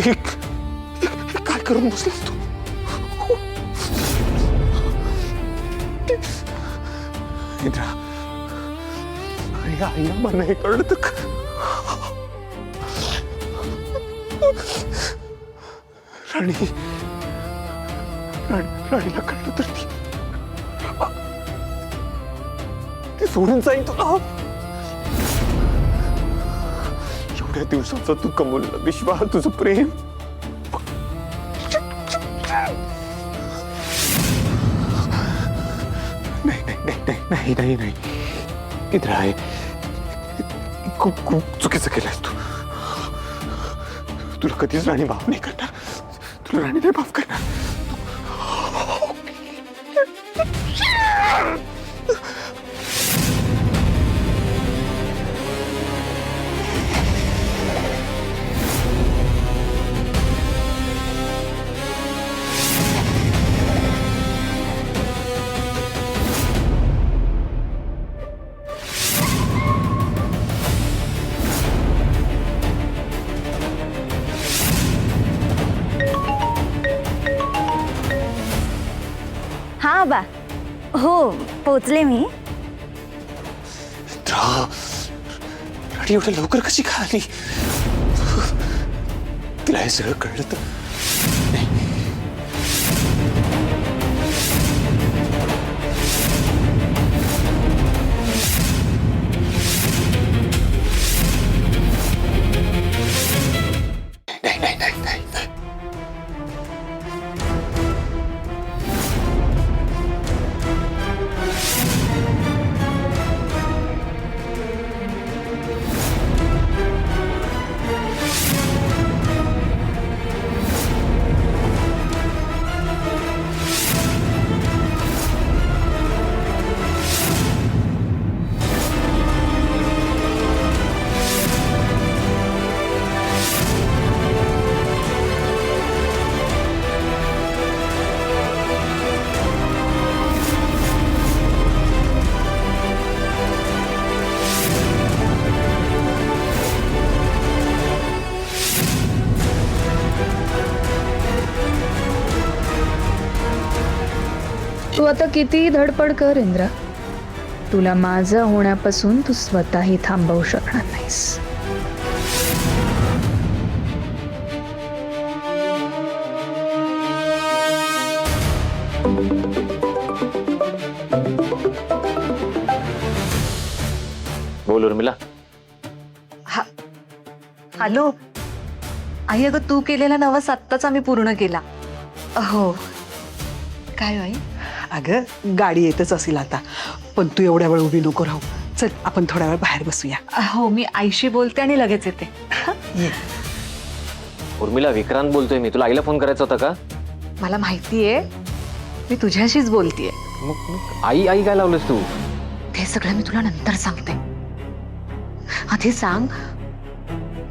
काय करून बसलास तू? इंद्रा, आईला मला हे कळलं तर राणीला कळलं तर ती सोडून जाईन तुला. एवढ्या दिवसाचा तू कमवलेला विश्वास, तुझं प्रेम, नाही इंद्रा, आहे खूप चुकीचं केलंस तू. तुला कधीच राणी माफ नाही करणार. तुला राणी नाही माफ करणार. हाँ बा, हो पोचले मी. राणी एवढ्या लवकर कशी का आली? तिला हे सगळं कळलं तर नाही. तू आता कितीही धडपड कर इंद्रा, तुला माझं होण्यापासून तू स्वतःही थांबवू शकणार नाहीस. बोल उर्मिला. हॅलो आई, अगं तू केलेला नवस आत्ताच आम्ही पूर्ण केला. हो. काय आई? अगं गाडी येतच असेल आता, पण तू एवढ्या वेळ उभी नको राहू. चल आपण थोड्या वेळ बाहेर बसूया. हो, मी आईशी बोलते आणि लगेच येते. उर्मिला, विक्रांत बोलतोय मी. तुला आईला फोन करायचा होता का? मला माहितीये, मी तुझ्याशीच बोलतीये. मग आई काय लावलंस तू? ते सगळं मी तुला नंतर सांगते. आधी सांग,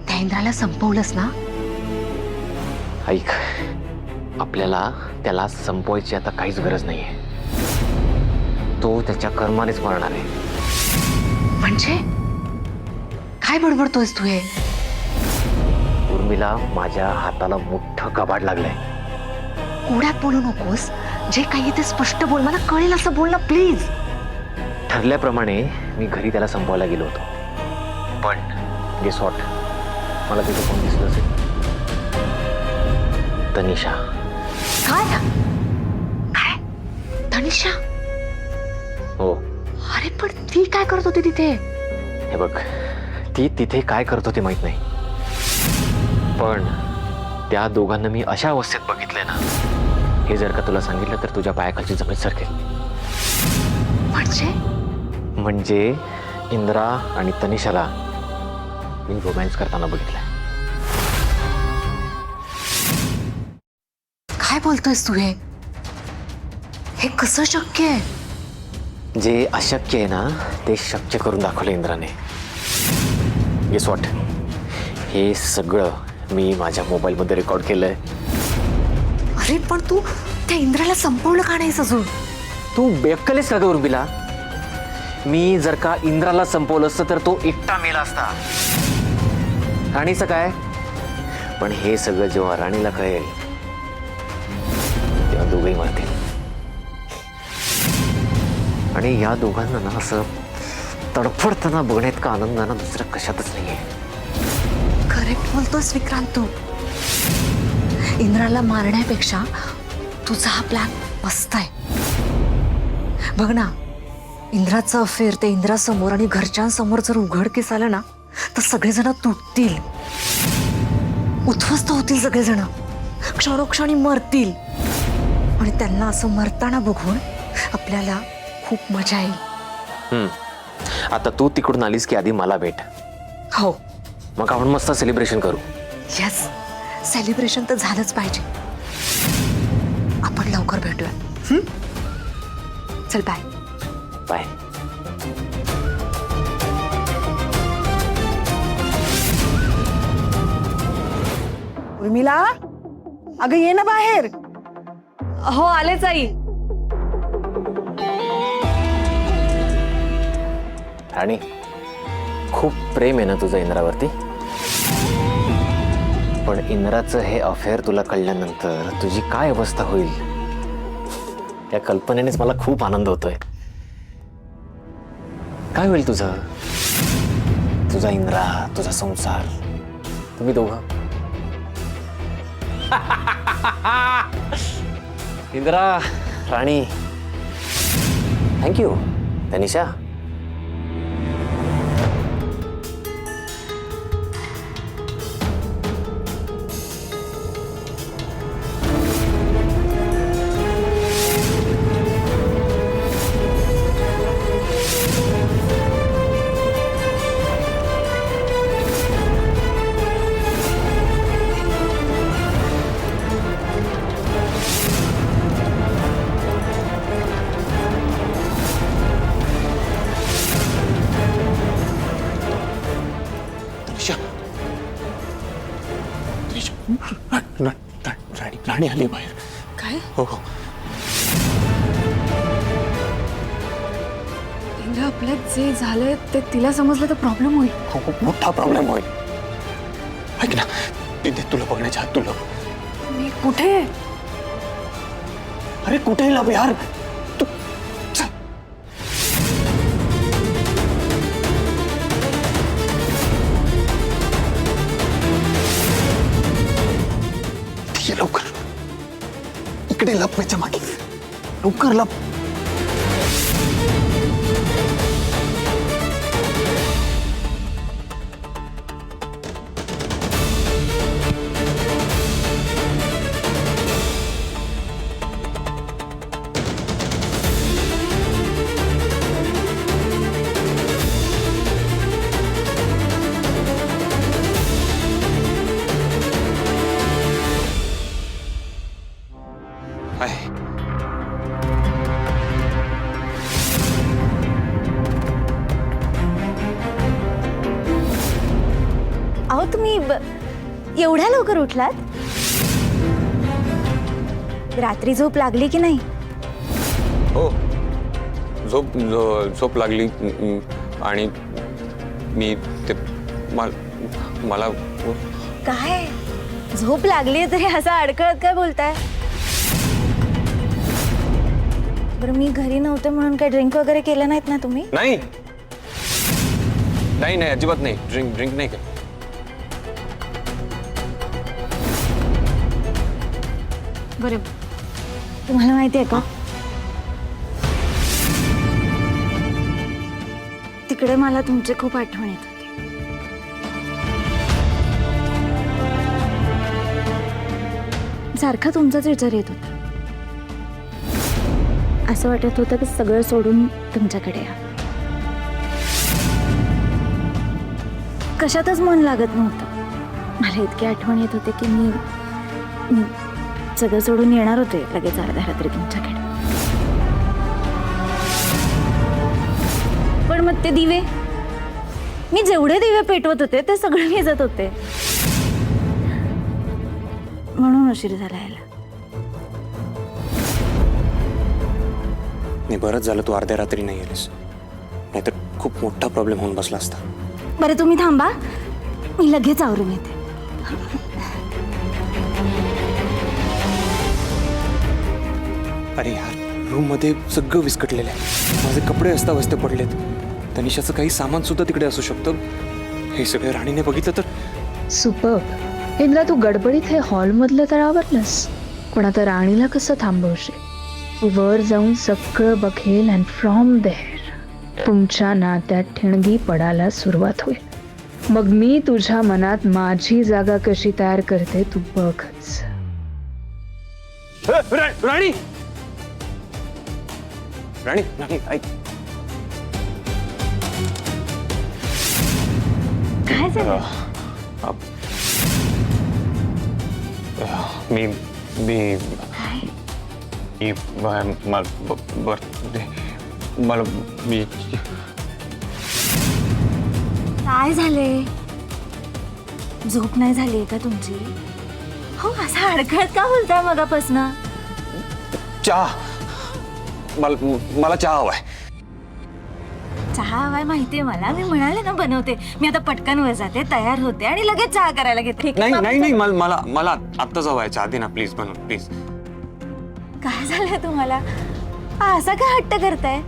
त्या इंद्राला संपवलंस ना? ऐक, आपल्याला त्याला संपवायची आता काहीच गरज नाहीये. तो त्याच्या कर्मानेच मरणार आहे. म्हणजे काय बडबडतोयस तू हे? उर्मिला, माझ्या हाताला मोठं कबाड लागलंय. कोड्यात बोलू नकोस. जे काही ते स्पष्ट बोल, मला कळेल असं बोल ना प्लीज. ठरल्याप्रमाणे मी घरी त्याला संपवायला गेलो होतो, पण गेस व्हॉट, मला तिथे कोण दिसलं असेल? तनिषा. काय? तनिषा? हो. अरे पण ती काय करत होती तिथे? हे बघ, ती तिथे काय करत होती माहित नाही, पण त्या दोघांना मी अशा अवस्थेत बघितलंय ना, हे जर का तुला सांगितलं तर तुझ्या पायाखालची जमीन सरकेल. म्हणजे इंद्रा आणि तनिषाला मी रोमॅन्स करताना बघितलंय. काय बोलतोयस तू हे? हे कसं शक्य आहे? जे अशक्य आहे ना, ते शक्य करून दाखवलं इंद्राने. गेस व्हॉट, हे सगळं मी माझ्या मोबाईलमध्ये रेकॉर्ड केलंय. अरे पण तू त्या इंद्राला संपवलं का नाहीस अजून? तू बेअक्कल का ग उर्मिला? मी जर का इंद्राला संपवलं असतं तर तो एकटा मेला असता. राणीचं काय? पण हे सगळं जेव्हा राणीला कळेल तेव्हा दोघंही मरतील. आणि या दोघांना ना असं तडफडताना बघण्यात का आनंदाना दुसरं कशातच नाहीये. करेक्ट बोलतोस विक्रांत तू. इंद्राला मारण्यापेक्षा तुझा हा प्लॅन मस्त आहे. बघ ना, इंद्राचं अफेअर ते इंद्रासमोर आणि घरच्यांसमोर जर उघडकीस आलं ना तर सगळेजण तुटतील, उद्ध्वस्त होतील, सगळेजण क्षणोक्षणी मरतील. आणि त्यांना असं मरताना बघून आपल्याला खूप मजा येईल. आता तू तिकडून आलीस की आधी मला भेट. हो, मग आपण मस्त सेलिब्रेशन करू. येस, सेलिब्रेशन तर झालंच पाहिजे. आपण लवकर भेटूया. चल बाय. बाय. उर्मिला, अगं ये ना बाहेर. हो, आलेच आई. राणी, खूप प्रेम आहे ना तुझं इंद्रावरती. पण इंद्राचं हे अफेअर तुला कळल्यानंतर तुझी काय अवस्था होईल त्या कल्पनेनेच मला खूप आनंद होतोय. काय होईल तुझं, तुझा इंद्रा, तुझा संसार, तुम्ही दोघं. इंद्रा, राणी, थँक्यू. तनिषा, राणी आली बाहेर. काय? हो हो. इंद्रा, आपल्यात जे झालंय ते तिला समजलं तर प्रॉब्लेम होईल. खूप मोठा प्रॉब्लेम होईल. ऐक ना, तिथे तुला बघण्याच्या आत तुला. मी कुठे? अरे कुठे लव यार तू. चल. ये लवकर, इकडे लप माझ्या मागे. लवकर लप. अहो तुम्ही एवढ्या लवकर उठलात? रात्री झोप लागली की नाही? हो, झोप लागली. आणि मी ते मला काय झोप लागली तरी असं अडकळत काय बोलताय? बरं, मी घरी नव्हते म्हणून काय ड्रिंक वगैरे केलं नाहीत ना तुम्ही? नाही नाही नाही, अजिबात नाही. ड्रिंक नाही केलं. बरं, तुम्हाला माहिती आहे का, तिकडे मला तुमची खूप आठवण येत होती. सारखा तुमचाच विचार येत होता. असं वाटत होतं की सगळं सोडून तुमच्याकडे या. कशातच मन लागत नव्हतं. मला इतकी आठवण येत होते की मी सगळं सोडून येणार होते लगेच अर्ध्या रात्री तुमच्याकडे. पण मग ते दिवे, मी जेवढे दिवे पेटवत होते ते सगळे विझत होते. म्हणून उशीर झाला यायला. नाही, बरंच झालं तू अर्ध्या रात्री नाही आलीस, नाहीतर खूप मोठा प्रॉब्लेम होऊन बसला असता. बरं तुम्ही थांबा, मी लगेच आवरून येते. अरे यार, रूम मध्ये सगळं विस्कटलेलं आहे. माझे कपडे अस्ताव्यस्त पडलेत. तनिषाचं काही सामान सुद्धा तिकडे असू शकतं. हे सगळं राणीने बघितलं तर. सुपर्ब. इंद्रा, तू गडबडीत हे हॉलमधलं तर आवरलंस, पण आता राणीला कसं थांबवशील? ती वर जाऊन सगळं बघेल अँड फ्रॉम देअर तुमच्या नात्यात ठिणगी पडायला सुरुवात होईल. मग मी तुझ्या मनात माझी जागा कशी तयार करते तू बघच. राणी राणी राणी ऐक. काय झालं? मी मी काय? मला मी काय झाले? झोप नाही झाली का तुमची? हो, असं अडखळत का बोलताय मगापासनं? चहा. मला चहा हवाय. चहा हवाय माहितीये मला. मी म्हणाले ना बनवते. मी आता पटकन वर जाते, तयार होते आणि लगेच चहा करायला घेते. ठीक आहे? नाही नाही नाही, मला आत्ताच हवाय चहा. दे ना प्लीज, बनव प्लीज. काय झालंय तुम्हाला? असा का हट्ट करताय?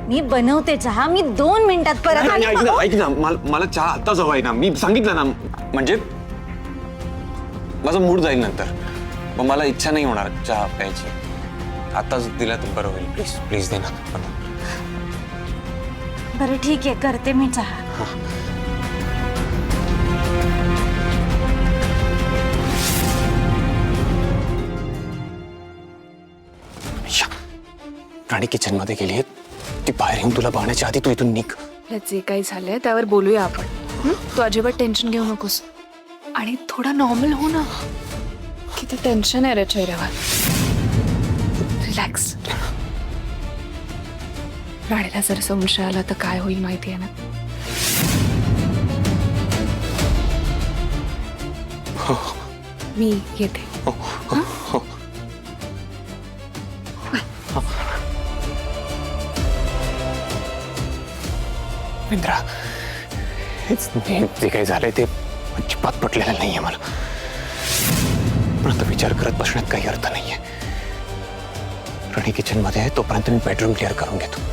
मी बनवते चहा. मी 2 मिनिटात परत नाही, आले. ऐक ना मला चहा आत्ताच हवाय ना. मी सांगितलं ना, म्हणजे माझा मूड जाईल नंतर. मग मला इच्छा नाही होणार चहा प्यायची. आत्ताच दिला तर बरं होईल. प्लीज प्लीज दे ना. बरं ठीक आहे, करते मी चहा. राणी किचन मध्ये गेली आहे. ती बाहेर येऊन तुला बघण्याच्या आधी तू इथून निघ. जे काही झालंय त्यावर बोलूया आपण. तू अजिबात टेन्शन घेऊ नकोस आणि थोडा नॉर्मल हो ना. किती टेन्शन आहे रे चेहऱ्यावर. रिलॅक्स. राणीला जर संशय आला तर काय होईल माहिती आहे ना. मी येते. इंद्रा, जे काही झालंय ते अजिबात पटलेलं नाहीये मला. पण आता विचार करत बसण्यात काही अर्थ नाहीये. राणी किचन मध्ये आहे तोपर्यंत मी बेडरूम क्लिअर करून घेतो.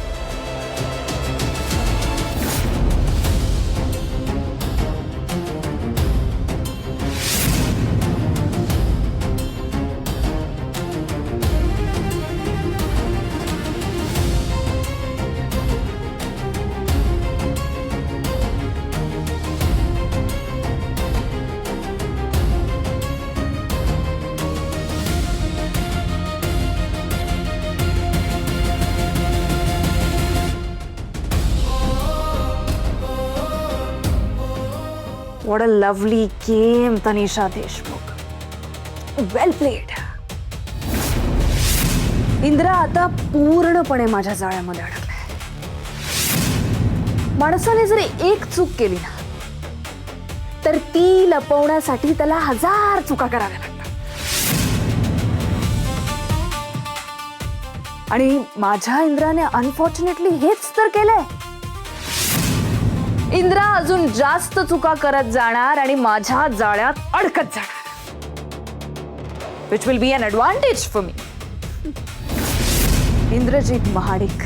What a lovely game, Tanisha Deshmukh. Well played. Indra आता पूर्णपणे माझ्या जाळ्यामध्ये अडकलाय. माणसाने जर एक चूक केली ना, तर ती लपवण्यासाठी त्याला 1000 चुका कराव्या लागतात. आणि माझ्या इंद्राने अनफॉर्च्युनेटली हेच तर केलंय. इंद्रा अजून जास्त चुका करत जाणार आणि माझ्या जाळ्यात अडकत जाणार, which will be an advantage for me. Indrajeet Mahadik,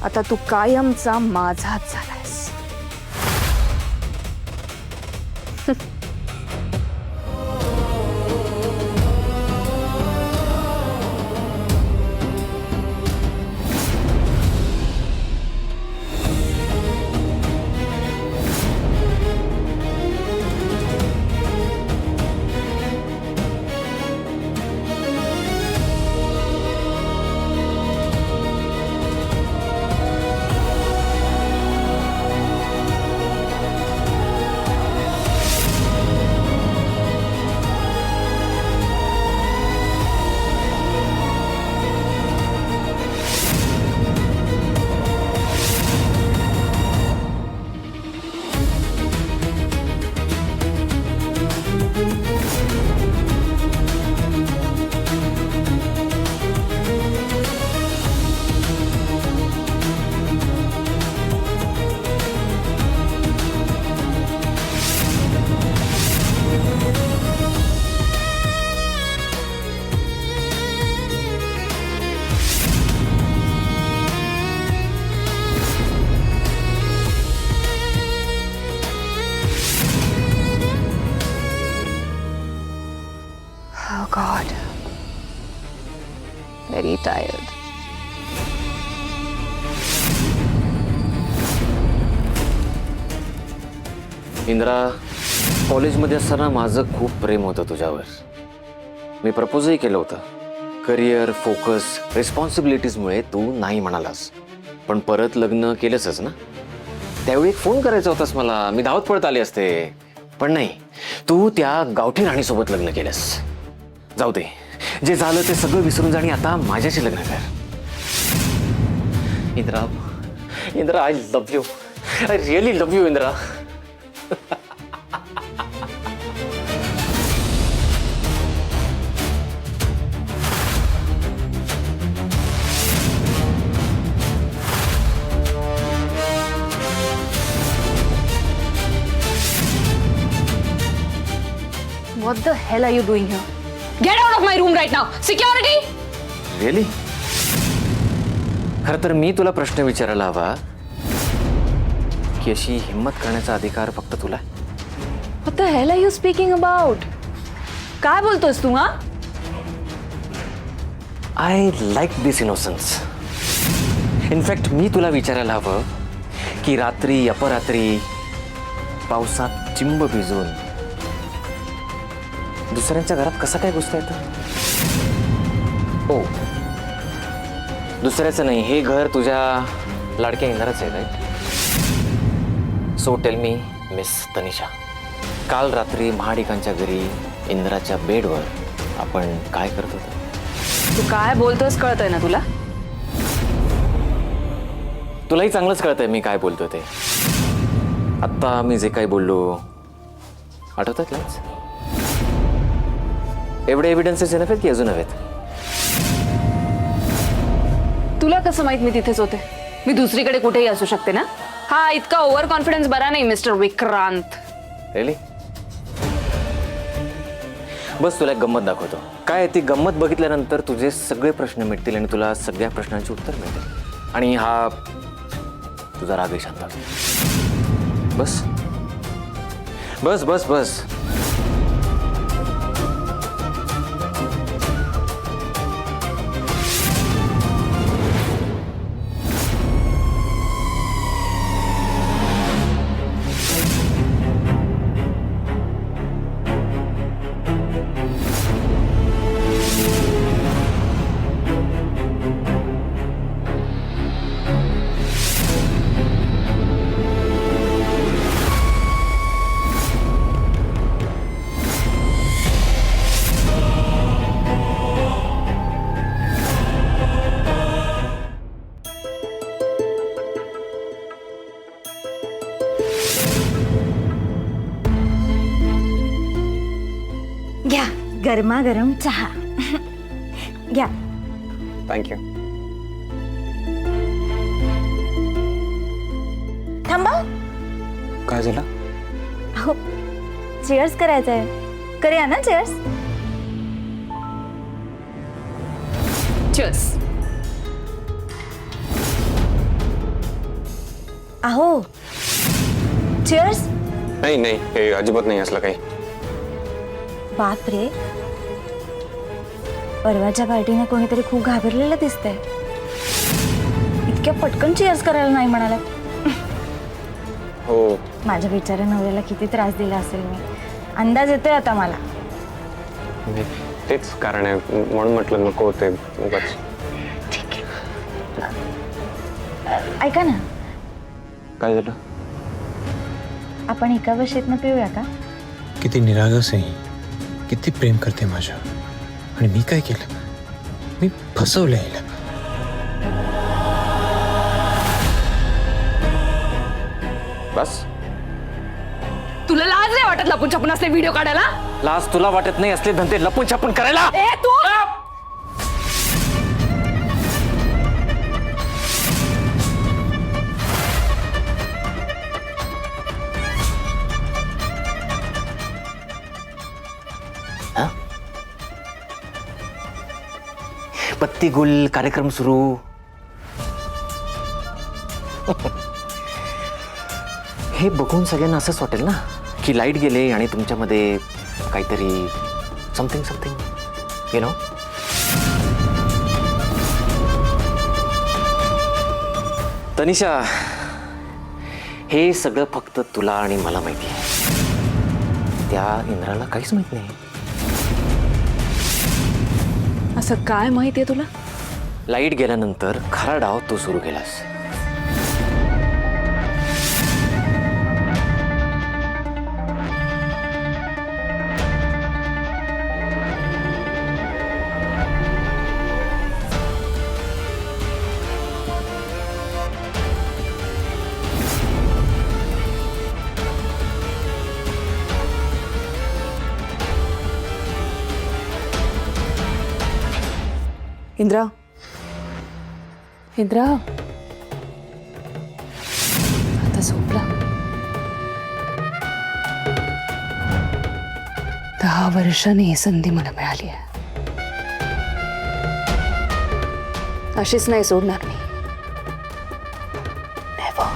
आता तू कायमचा माझाच झालायस. Very tired. इंद्रा, कॉलेजमध्ये असताना माझं खूप प्रेम होतं तुझ्यावर. मी प्रपोजही केलं होतं. करिअर, फोकस, रिस्पॉन्सिबिलिटीजमुळे तू नाही म्हणालास, पण परत लग्न केलंच ना. त्यावेळी एक फोन करायचा होतास मला, मी धावत पळत आले असते, पण नाही, तू त्या गावठी राणीसोबत लग्न केलंस. जाऊ दे, जे झालं ते सगळं विसरून जा आणि आता माझ्याशी लग्न कर. Indra, Indra, I love you. I really love you Indra. What the hell are you doing here? Get out of my room right now. Security! Really? खरं तर मी तुला प्रश्न विचारायला हवा की अशी हिम्मत करण्याचा अधिकार फक्त तुला आहे. What the hell are you speaking about? काय बोलतोस तू? हा? I like this innocence. In fact मी तुला विचारायला हवं की रात्री अपरात्री पावसात चिंब भिजून दुसऱ्यांच्या घरात कसं काय घुसता येतं? हो, दुसऱ्याचं नाही, हे घर तुझ्या लाडक्या इंद्राचं आहे, right? So tell me miss Tanisha, काल रात्री महाडिकांच्या घरी इंद्राच्या बेडवर आपण काय करत होतो? तू काय बोलतोस कळतंय ना तुला? तुलाही चांगलंच कळतंय मी काय बोलतोय ते. आत्ता मी जे काही बोललो आठवतात नाहीच? एवढे एव्हिडन्सेस येणार आहेत की अजून हवेत? तुला कसं माहित मी तिथेच होते? मी दुसरीकडे कुठेही असू शकते ना. हा इतका ओव्हर कॉन्फिडन्स बरा नाही मिस्टर विक्रांत. रिअली? बस तुला एक गंमत दाखवतो. काय ती गंमत बघितल्यानंतर तुझे सगळे प्रश्न मिटतील आणि तुला सगळ्या प्रश्नांची उत्तर मिळतील आणि हा तुझा रागही शांत होईल. बस बस बस बस. घ्या गरमागरम चहा. घ्या. थँक्यू. थांबा. काय झालं? हो, चेअर्स करायचं आहे. करूया ना चेअर्स? चस. अहो चेअर्स. नाही नाही, हे अजिबात नाही असलं काही. बापरे, परवाच्या पार्टीने कोणीतरी खूप घाबरलेलं दिसतंय. इतक्या पटकन चेअर्स करायला नाही म्हणाला. हो, माझ्या बिचाऱ्या नवऱ्याला किती त्रास दिला असेल मी. अंदाज येतोय आता मला. तेच कारण आहे म्हणून म्हटलं नको ते उगाच. ऐका ना, काय झालं? आपण एका बशीतनं पिऊया का? किती निरागस आहे, किती प्रेम करते माझ्या. आणि मी काय केलं? मी फसवलं हिला. बस. तुला लाज नाही वाटत लपून छपून असले व्हिडिओ काढायला? लाज तुला वाटत नाही असले धंदे लपून छपून करायला? ए तू पत्ती गुल कार्यक्रम सुरू. हे बघून सगळ्यांना असंच वाटेल ना की लाईट गेले आणि तुमच्यामध्ये काहीतरी something something you know. Tanisha, हे सगळं फक्त तुला आणि मला माहिती आहे. त्या इंद्राला काहीच माहित नाही. असं काय माहितीये तुला? लाईट गेल्यानंतर खरा डाव तू सुरू केलास. इंद्रा, इंद्रा, आता झोपला. 10 वर्षांनी ही संधी मला मिळाली आहे. अशीच नाही सोडणार मी. Never.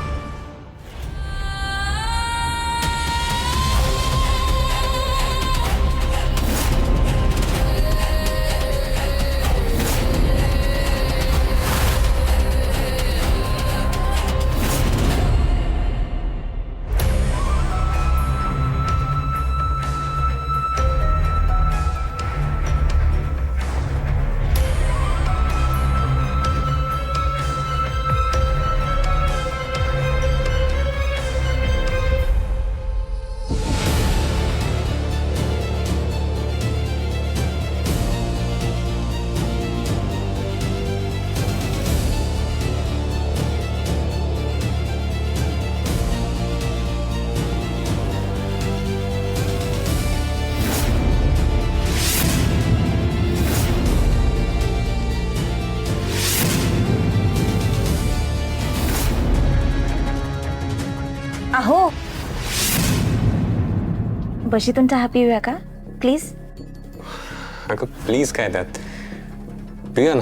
अहो, बशीतून चहा पिऊया का प्लीज? अगं प्लीज काय त्यात, पिऊया ना.